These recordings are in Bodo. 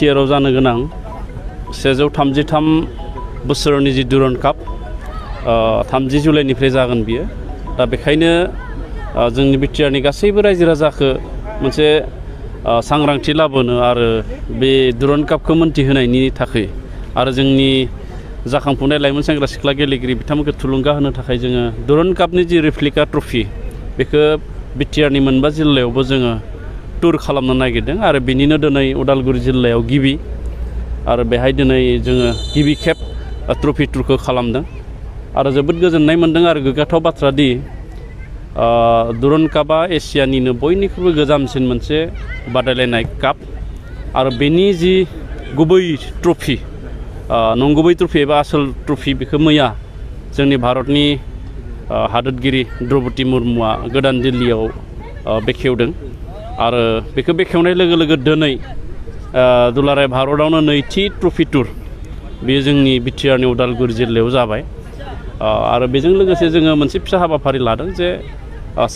बिटिआरआव जानो गोनां 133 बोसोरनि जि दुरान्ड काप 30 जुलाइनिफ्राय जागोन बियो दा बेखायनो जोंनि बिटिआरनि गासैबो रायजो राजाखौ मोनसे सांग्रांथि लाबोनो आरो बे दुरान्ड कापखौ मोनथिहोनायनि थाखाय आरो जोंनि जाखांफुनाय लाइमोन सेंग्रा सिख्ला गेलेगिरि बिथांमोनखौ थुलुंगा होनो थाखाय जोङो दुरान्ड कापनि जि रेप्लिका ट्रफि बेखौ बिटिआरनि मोनबा जिल्लायावबो जोङो टुर खालामनो नागिरदों आरो बेनिनो दिनै उदालगुरि जिल्लायाव गिबि आरो बेहाय दिनै जोङो गिबि खेब ट्रफि टुरखौ खालामदों आरो जोबोद गोजोननाय मोनदों आरो गोग्गाथाव बाथ्रा दि दुरान्ड कापआ एसियानिनो बयनिख्रुइबो गोजामसिन मोनसे बादायलायनाय काप आरो बेनि जि गुबै ट्रफि नंगुबै ट्रफि एबा आसोल ट्रफि बेखौ मैया जोंनि भारतनि हादोरगिरि द्रौपदी मुर्मुआ गोदान दिल्लीयाव बेखेवदों आरो बेखौ बेखेवनाय लोगो लोगो दिनै दुलाराय भारतआवनो नैथि ट्रफि टुर बेयो जोंनि बिटिआरनि उदालगुरि जिल्लायाव जाबाय आरो बेजों लोगोसे जोङो मोनसे फिसा हाबाफारि लादों जे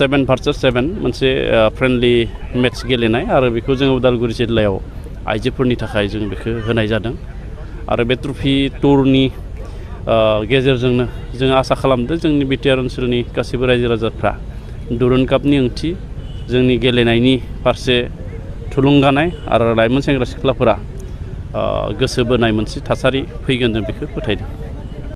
7 भार्सेस 7 मोनसे फ्रेन्डलि मेट्स गेलेनाय आरो बेखौ जोङो उदालगुरि जिल्लायाव आइजोफोरनि थाखाय जों बेखौ होनाय जादों आरो बे ट्रफि टुरनि गेजेरजोंनो जों आसा खालामदों जोंनि बिटिआर ओनसोलनि गासैबो रायजो राजाफ्रा दुरान्ड कापनि ओंथि जोंनि गेलेनायनि फारसे थुलुंगानाय आरो लाइमोन सेंग्रा सिख्लाफोरा गोसो बोनाय मोनसे थासारि फैगोन जों बेखौ फोथायदों।